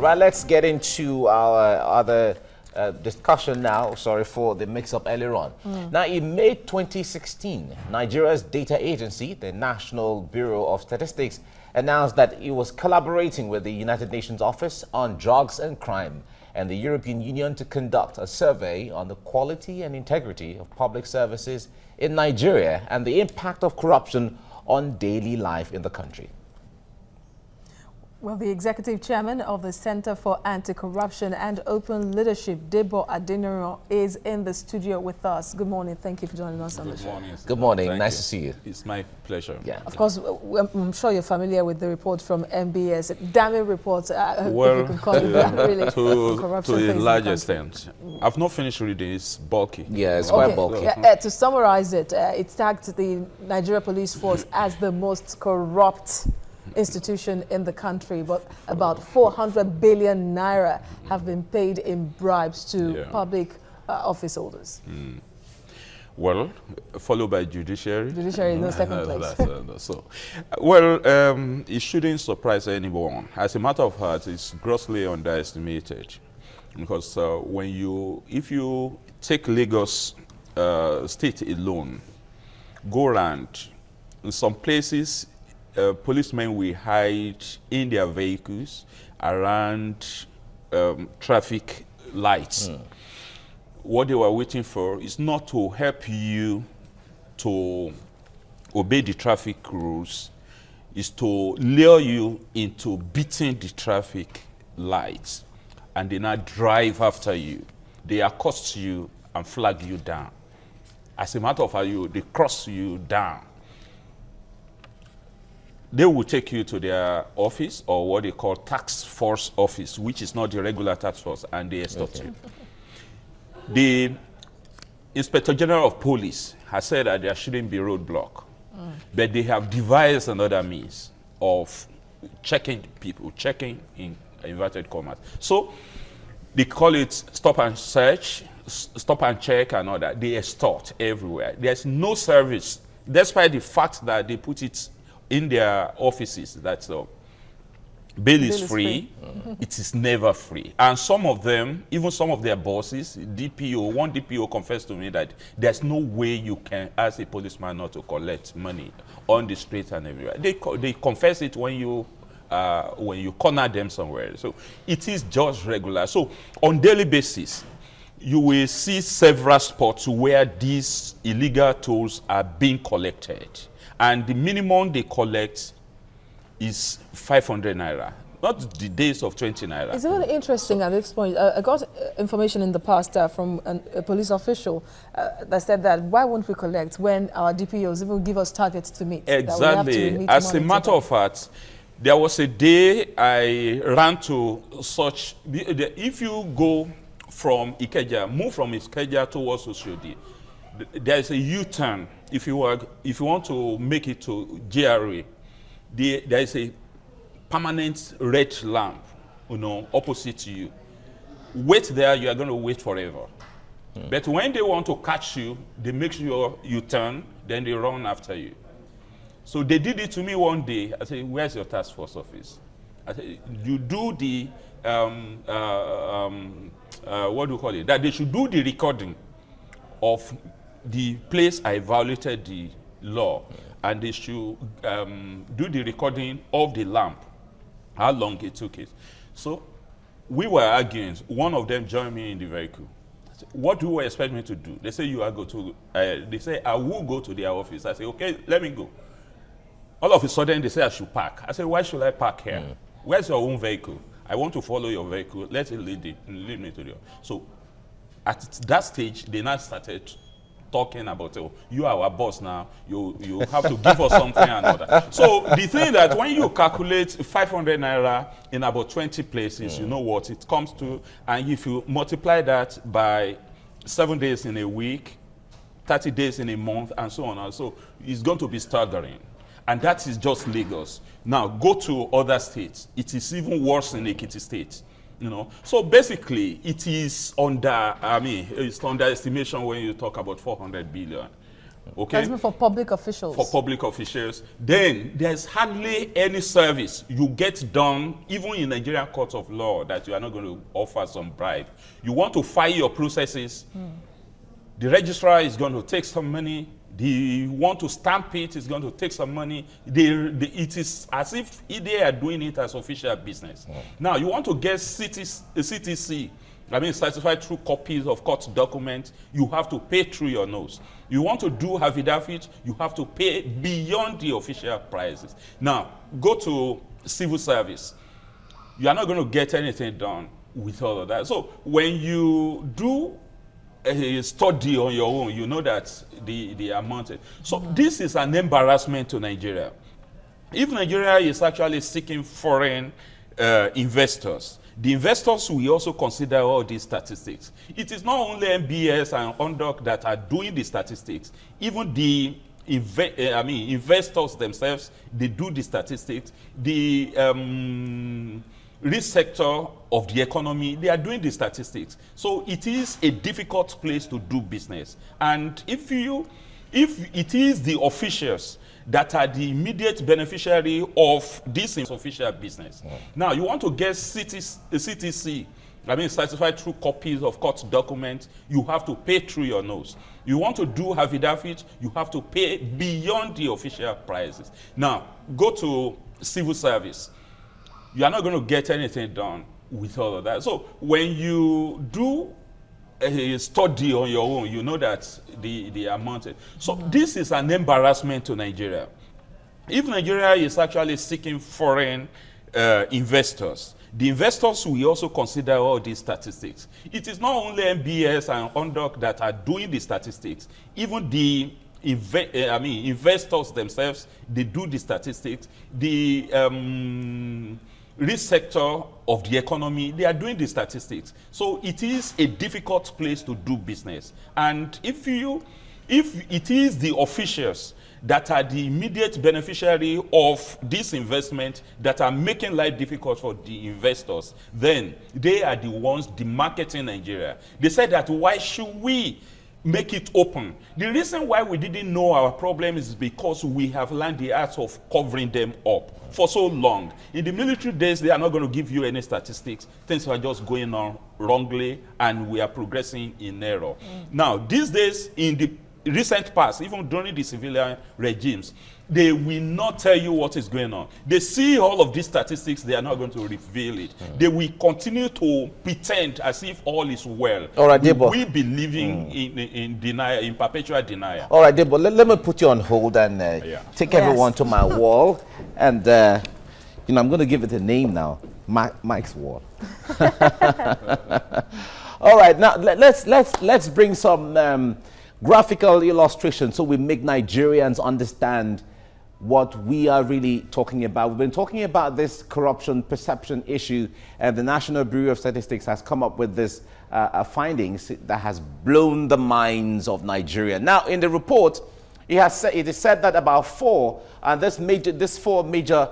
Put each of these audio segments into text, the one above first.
Right, let's get into our other discussion now. Sorry for the mix-up earlier on. Now, in May 2016, Nigeria's data agency, the National Bureau of Statistics, announced that it was collaborating with the United Nations Office on Drugs and Crime and the European Union to conduct a survey on the quality and integrity of public services in Nigeria and the impact of corruption on daily life in the country. Well, the executive chairman of the Center for Anti-Corruption and Open Leadership, Debo Adeniran, is in the studio with us. Good morning. Thank you for joining us on the show. Good morning. Thank Nice you. to see you. It's my pleasure. Yeah. Of course, I'm sure you're familiar with the report from NBS. Damning report, Well, if you can call it that, really. to a large extent. I've not finished reading. It's bulky. Yeah, it's quite bulky. To summarize it, it tagged the Nigeria Police Force as the most corrupt institution in the country, but about 400 billion naira have been paid in bribes to public office holders. Well, followed by judiciary. Judiciary is in second place. It shouldn't surprise anyone. As a matter of fact, it's grossly underestimated, because if you take Lagos state alone, go around, in some places, policemen will hide in their vehicles around traffic lights. What they were waiting for is not to help you to obey the traffic rules, is to lure you into beating the traffic lights, and they now drive after you. They accost you and flag you down. As a matter of fact, they cross you down. They will take you to their office, or what they call task force office, which is not the regular task force, and they extort you. The Inspector General of Police has said that there shouldn't be roadblock, but they have devised another means of checking people, checking in inverted commas. So they call it stop and search, stop and check, and all that. They extort everywhere. There's no service, despite the fact that they put it in their offices that bail is free. It is never free. And some of them, even some of their bosses, one DPO confessed to me that there's no way you can ask a policeman not to collect money on the streets and everywhere. They confess it when you corner them somewhere. So it is just regular. So on daily basis, you will see several spots where these illegal tolls are being collected. And the minimum they collect is 500 naira, not the days of 20 naira. It's very interesting at this point. I got information in the past from a police official that said that why won't we collect when our DPOs even give us targets to meet? Exactly. As a matter of fact, there was a day I ran to such. If you go from Ikeja, move from Ikeja towards Oshodi, there is a U-turn. If you want to make it to GRA, there is a permanent red lamp, opposite to you. Wait there, you are going to wait forever. But when they want to catch you, they make sure you turn, then they run after you. So they did it to me one day. I said, "Where's your task force office?" I said, "You do the what do you call it? That they should do the recording of the place I violated the law, and they should do the recording of the lamp, how long it took it." So we were arguing. One of them joined me in the vehicle. I said, "What do you expect me to do?" They say, they say, "I will go to their office." I say, "Okay, let me go." All of a sudden, they say I should park. I said, "Why should I park here? Where's your own vehicle? I want to follow your vehicle. Let it lead me to the office." So at that stage, they now started talking about, "Oh, you are our boss now. You have to give us something and all that." So the thing that when you calculate 500 naira in about 20 places, you know what it comes to, and if you multiply that by 7 days in a week, 30 days in a month, and so on and so, it's going to be staggering. And that is just Lagos. Now go to other states. It is even worse in Ekiti State. So basically, it is it's underestimation when you talk about 400 billion. Okay? That's for public officials. For public officials. Then there's hardly any service you get done, even in Nigerian court of law, that you are not going to offer some bribe. You want to file your processes, the registrar is going to take some money. You want to stamp it, it's going to take some money. It is as if they are doing it as official business. Now, you want to get CTC, I mean, certified true copies of court documents, you have to pay through your nose. You want to do affidavit, you have to pay beyond the official prices. Now, go to civil service. You are not going to get anything done with all of that. So, when you do a study on your own, you know that the amount. So this is an embarrassment to Nigeria. If Nigeria is actually seeking foreign investors, the investors will also consider all these statistics. It is not only NBS and UNDOC that are doing the statistics. Even the investors themselves, they do the statistics. The risk sector of the economy, they are doing the statistics. So it is a difficult place to do business. And if it is the officials that are the immediate beneficiary of this official business. Now, you want to get CTC, I mean, certified true copies of court documents, you have to pay through your nose. You want to do affidavit, you have to pay beyond the official prices. Now, go to civil service. You are not going to get anything done with all of that. So when you do a study on your own, you know that the amount. So this is an embarrassment to Nigeria. If Nigeria is actually seeking foreign investors, the investors will also consider all these statistics. It is not only NBS and UNDOC that are doing the statistics. Even the investors themselves, they do the statistics. The risk sector of the economy, they are doing the statistics. So it is a difficult place to do business. And if it is the officials that are the immediate beneficiary of this investment that are making life difficult for the investors, then they are the ones demarketing Nigeria. They said that why should we make it open? The reason why we didn't know our problem is because we have learned the art of covering them up for so long. In the military days, they are not going to give you any statistics. Things are just going on wrongly, and we are progressing in error. Now, these days, in the recent past, even during the civilian regimes, they will not tell you what is going on. They see all of these statistics, they are not going to reveal it. They will continue to pretend as if all is well. All right, Debo. We be living in denial, in perpetual denial. All right, Debo, let me put you on hold and take everyone to my wall. And, I'm going to give it a name now, Mike's wall. All right, now let's bring some graphical illustration so we make Nigerians understand what we are really talking about. We've been talking about this corruption perception issue, and the National Bureau of Statistics has come up with this findings that has blown the minds of Nigeria. Now, in the report, it is said that about four major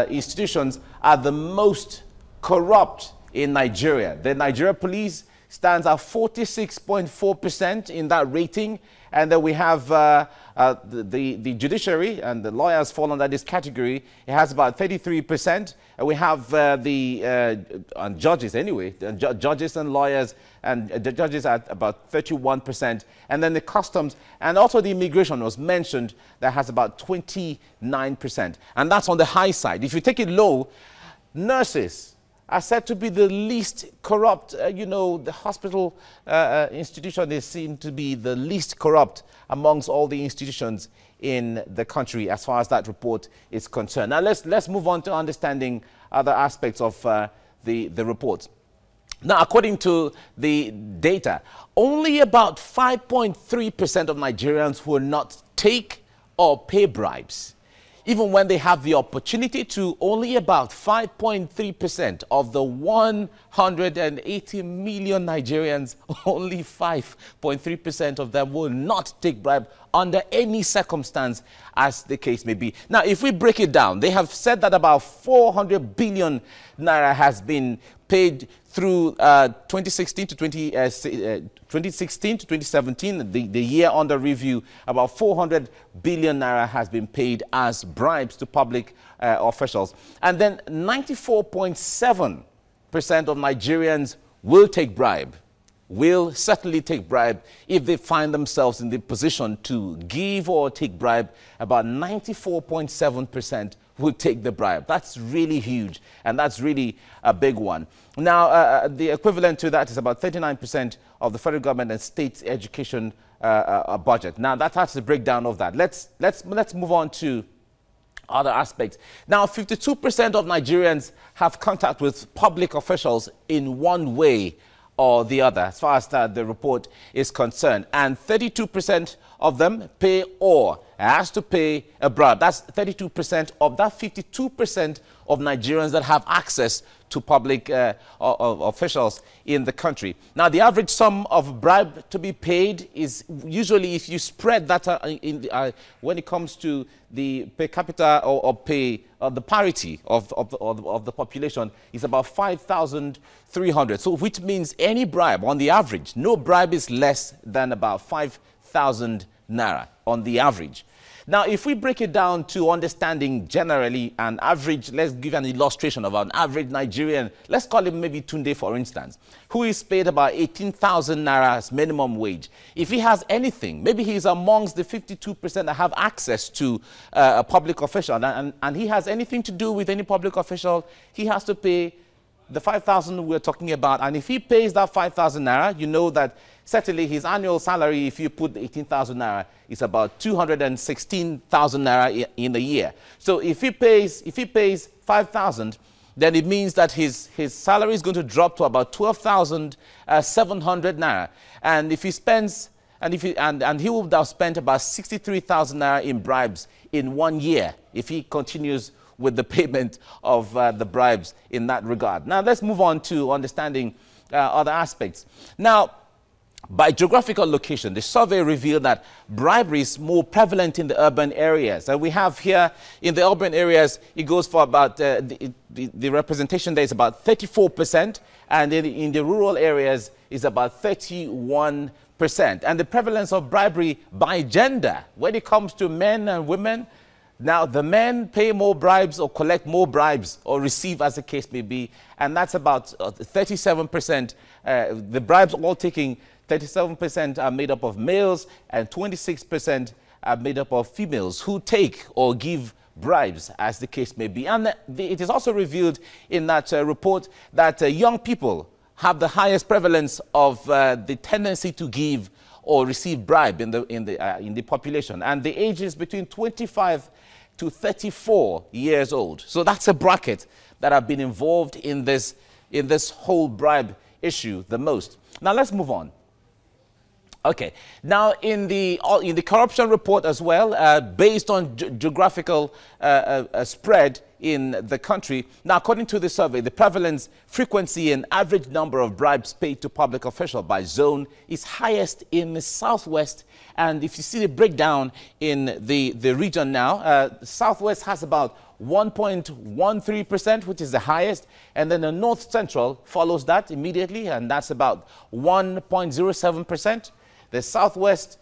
institutions are the most corrupt in Nigeria. The Nigeria Police stands at 46.4% in that rating. And then we have the judiciary, and the lawyers fall under this category. It has about 33%. And we have and judges anyway, judges and lawyers, and the judges at about 31%. And then the customs and also the immigration was mentioned, that has about 29%. And that's on the high side. If you take it low, nurses are said to be the least corrupt. The hospital institution is seen to be the least corrupt amongst all the institutions in the country as far as that report is concerned. Now let's move on to understanding other aspects of the report. Now, according to the data, only about 5.3% of Nigerians will not take or pay bribes. Even when they have the opportunity to, only about 5.3% of the 180 million Nigerians, only 5.3% of them will not take bribe under any circumstance, as the case may be. Now, if we break it down, they have said that about 400 billion naira has been paid through 2016 to 2017, the year under review. About 400 billion naira has been paid as bribes to public officials. And then 94.7% of Nigerians will take bribe, will certainly take bribe if they find themselves in the position to give or take bribe. About 94.7% will take the bribe. That's really huge, and that's really a big one. Now, the equivalent to that is about 39% of the federal government and state education budget. Now, that's the breakdown of that. Let's move on to other aspects. Now, 52% of Nigerians have contact with public officials in one way or the other, as far as the report is concerned. And 32% of them pay or has to pay a bribe. That's 32% of that 52% of Nigerians that have access to public officials in the country. Now, the average sum of bribe to be paid is usually, if you spread that when it comes to the per capita or pay, the parity of the population, is about 5,300. So, which means any bribe, on the average, no bribe is less than about 5,000 naira on the average. Now, if we break it down to understanding generally an average, let's give an illustration of an average Nigerian, let's call him maybe Tunde, for instance, who is paid about 18,000 naira as minimum wage. If he has anything, maybe he's amongst the 52% that have access to a public official, and he has anything to do with any public official, he has to pay the 5,000 we're talking about. And if he pays that 5,000 naira, you know that certainly his annual salary, if you put 18,000 naira, is about 216,000 naira in a year. So if he pays 5,000, then it means that his salary is going to drop to about 12,700 naira. And if he spends, and he will have spent about 63,000 naira in bribes in 1 year if he continues with the payment of the bribes in that regard. Now, let's move on to understanding other aspects. Now, by geographical location, the survey revealed that bribery is more prevalent in the urban areas. And we have here in the urban areas, it goes for about, the representation there is about 34%, and in the rural areas is about 31%. And the prevalence of bribery by gender, when it comes to men and women, now, the men pay more bribes or collect more bribes or receive, as the case may be, and that's about 37%. The bribes all taking, 37% are made up of males and 26% are made up of females who take or give bribes, as the case may be. And it is also revealed in that report that young people have the highest prevalence of the tendency to give or receive bribe in the population, and the age is between 25 to 34 years old. So that's a bracket that have been involved in this whole bribe issue the most. Now let's move on. Okay. Now in the corruption report as well, based on geographical spread in the country. Now, according to the survey, the prevalence, frequency, and average number of bribes paid to public officials by zone is highest in the southwest. And if you see the breakdown in the region now, southwest has about 1.13%, which is the highest, and then the north central follows that immediately, and that's about 1.07%. The southwest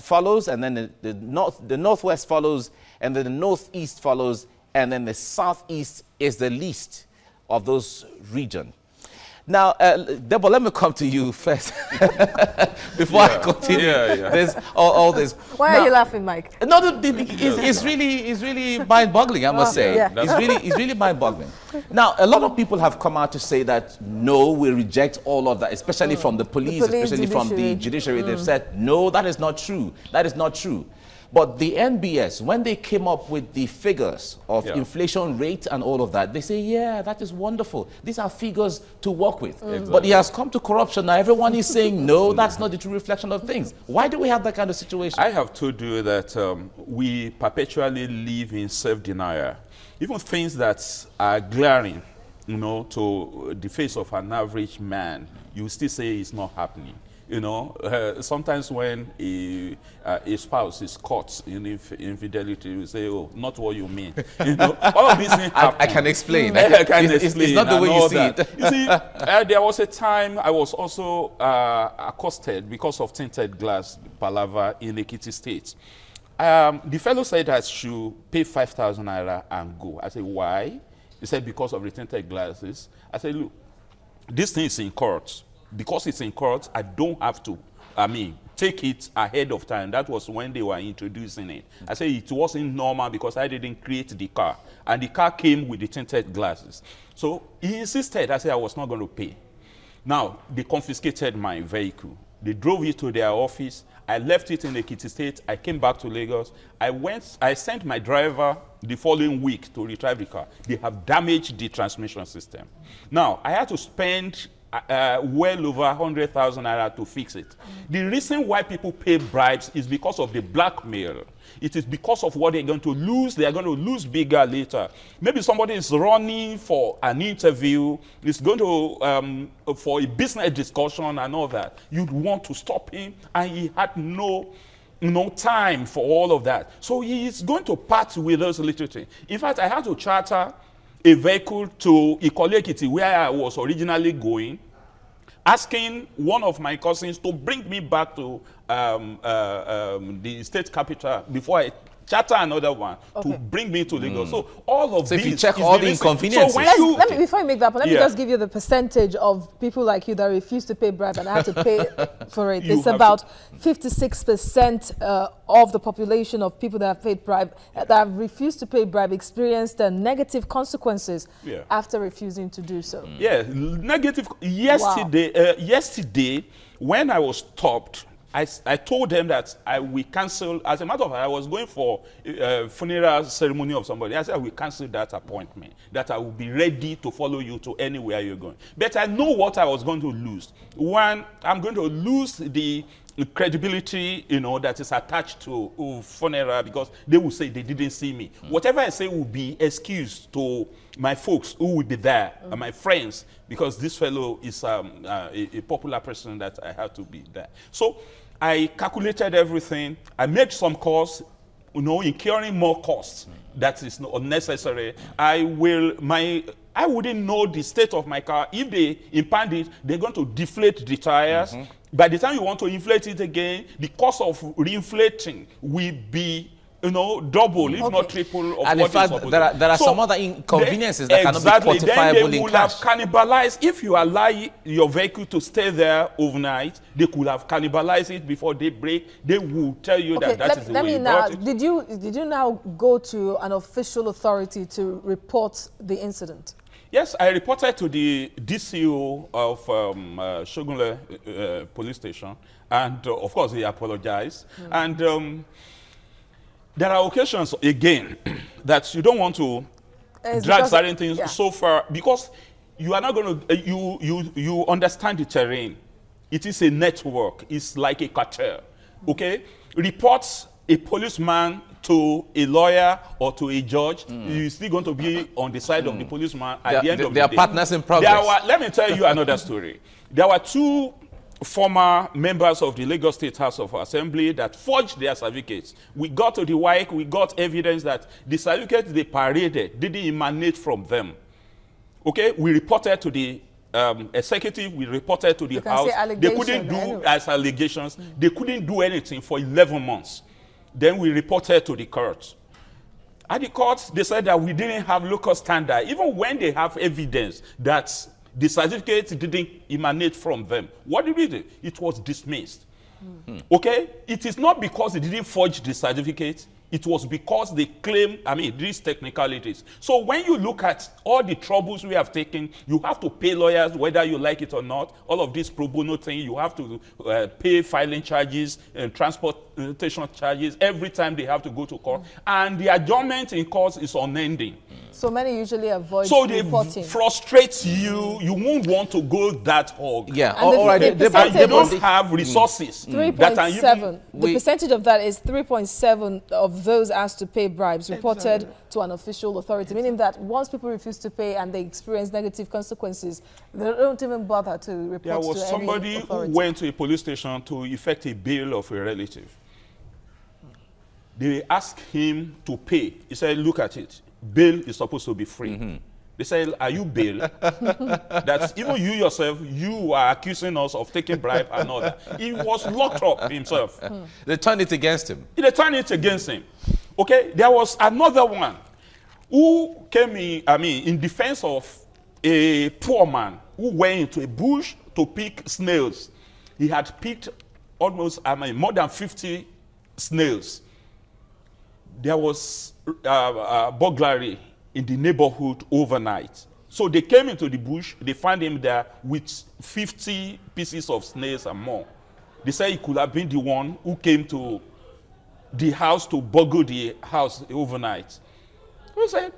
follows, and then the northwest follows, and then the northeast follows, and then the southeast is the least of those regions. Now, Deborah, let me come to you first before I continue this, all this. Why are you laughing, Mike? No, it's really mind-boggling, I must say. Yeah. It's really mind-boggling. Now, a lot of people have come out to say that, no, we reject all of that, especially from the police, especially from the judiciary. They've said, no, that is not true. That is not true. But the NBS, when they came up with the figures of inflation rate and all of that, they say, yeah, that is wonderful. These are figures to work with. Exactly. But it has come to corruption. Now everyone is saying, no, that's not the true reflection of things. Why do we have that kind of situation? I have told you that we perpetually live in self-denial. Even things that are glaring, you know, to the face of an average man, you still say it's not happening. You know, sometimes when a spouse is caught in infidelity, you say, "Oh, not what you mean." You know, all of these things happen. I can explain. I can explain. It's not the way you see it. You see, there was a time I was also accosted because of tinted glass palaver in Ekiti State. The fellow said I should pay 5,000 naira and go. I said, why? He said, because of the tinted glasses. I said, look, this thing is in court. Because it's in court, I don't have to, take it ahead of time. That was when they were introducing it. I said it wasn't normal because I didn't create the car. And the car came with the tinted glasses. So he insisted. I said I was not going to pay. Now, they confiscated my vehicle. They drove it to their office. I left it in Ekiti State. I came back to Lagos. I sent my driver the following week to retrieve the car. They have damaged the transmission system. Now, I had to spend well over 100,000 naira to fix it. The reason why people pay bribes is because of the blackmail. It is because of what they're going to lose. They are going to lose bigger later. Maybe somebody is running for an interview, is going to, for a business discussion and all that. You'd want to stop him, and he had no time for all of that. So he is going to part with those little things. In fact, I had to charter a vehicle to Ikole-Ekiti, where I was originally going, asking one of my cousins to bring me back to the state capital before I charter another one to bring me to Lagos. So all of so this. If you check all the inconveniences. So when let me, before I make that point, let me just give you the percentage of people like you that refuse to pay bribe and have to pay for it. It's about 56% of the population of people that have paid bribe, that have refused to pay bribe, experienced negative consequences after refusing to do so. Yeah, negative. Yesterday, yesterday, when I was stopped, I told them that I will cancel. As a matter of fact, I was going for a funeral ceremony of somebody. I said I will cancel that appointment, that I will be ready to follow you to anywhere you're going. But I know what I was going to lose. One, I'm going to lose the credibility, that is attached to funeral, because they will say they didn't see me. Whatever I say will be excuse to my folks who will be there, and my friends, because this fellow is a popular person that I have to be there. So I calculated everything. I made some costs, incurring more costs. That is unnecessary. I wouldn't know the state of my car. If they impound it, they're going to deflate the tires. By the time you want to inflate it again, the cost of reinflating will be, double, if not triple of and what in fact, is supposed there are so some other inconveniences that cannot be quantifiable then they in would cash. have cannibalized, if you allow your vehicle to stay there overnight, they could have cannibalized it before they break. They will tell you that is the way you brought it. Did you now go to an official authority to report the incident? Yes, I reported to the DCO of Shogunle police station, and of course he apologized. And there are occasions, again, that you don't want to drag certain things so far, because you are not going to, you understand the terrain. It is a network. It's like a cartel, okay? Reports a policeman to a lawyer or to a judge, you're still going to be on the side of the policeman at the end of the day. They are partners in progress. Let me tell you another story. There were two former members of the Lagos State House of Assembly that forged their certificates. We got to the WAEC, we got evidence that the certificates they paraded didn't emanate from them. Okay, we reported to the executive, we reported to the House. They couldn't do as allegations. They couldn't do anything for 11 months. Then we reported to the court. At the court, they said that we didn't have local standard, even when they have evidence that the certificate didn't emanate from them. What did we do? It was dismissed. Okay? It is not because they didn't forge the certificate. It was because they claim, these technicalities. So when you look at all the troubles we have taken, you have to pay lawyers whether you like it or not. All of this pro bono thing, you have to pay filing charges and transportation charges every time they have to go to court. And the adjournment in court is unending. So many usually avoid So they reporting. frustrate you. You won't want to go that hog. Yeah, And all right. the They percentage don't have resources. that are 3.7. The We- percentage of that is 3.7 of those asked to pay bribes reported to an official authority, meaning that once people refuse to pay and they experience negative consequences, they don't even bother to report There was to somebody any who authority. went to a police station to effect a bail of a relative. They asked him to pay. He said, look at it. Bail is supposed to be free. They said, are you bail? That's even you yourself, you are accusing us of taking bribe and all that. He was locked up himself. They turned it against him. They turned it against him. Okay, there was another one who came in defense of a poor man who went into a bush to pick snails. He had picked almost, more than 50 snails. There was burglary in the neighborhood overnight. So they came into the bush, they found him there with 50 pieces of snails and more. They said he could have been the one who came to the house to burgle the house overnight. We said,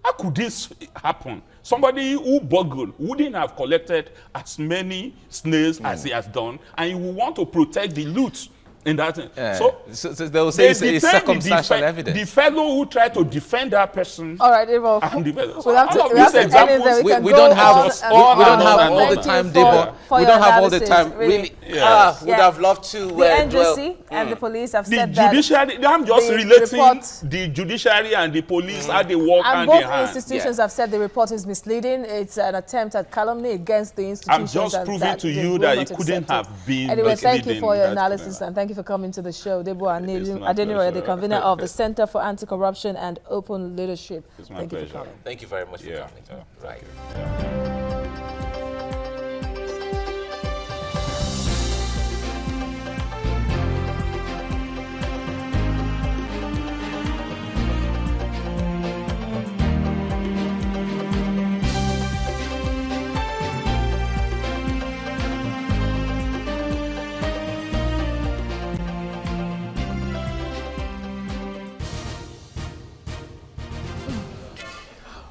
how could this happen? Somebody who burgled wouldn't have collected as many snails as he has done, and he would want to protect the loot in that. So they will say it's detained circumstantial evidence. The fellow who tried to defend that person. All right, Evo. So all of these examples, we don't have all the time, Debo. We don't have all the time. Really, would have loved to. The NJC and the police have the said that. judiciary, I'm just relating the judiciary and the police, how they work And hand in both hand. institutions have said the report is misleading. It's an attempt at calumny against the institutions. I'm just proving to you that it couldn't have been. Anyway, thank you for your misleading. analysis and thank you for coming to the show. Debo It's my Adeniroye, the pleasure. convener of the Center for Anti-Corruption and Open Leadership. It's my Thank you for pleasure. coming. Thank you very much for coming. Right.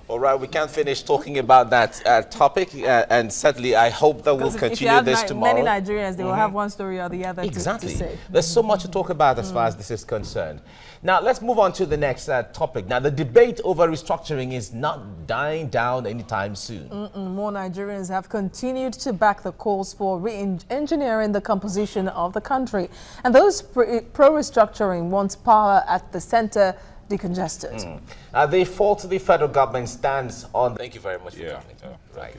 All right, we can't finish talking about that topic, and certainly I hope that we'll continue this tomorrow. Many Nigerians, they will have one story or the other Exactly. to say. There's so much to talk about as far as this is concerned. Now, let's move on to the next topic. Now, the debate over restructuring is not dying down anytime soon. More Nigerians have continued to back the calls for re-engineering the composition of the country. And those pro-restructuring want power at the center decongested. They fault the federal government stance on... Thank you very much for coming. Right.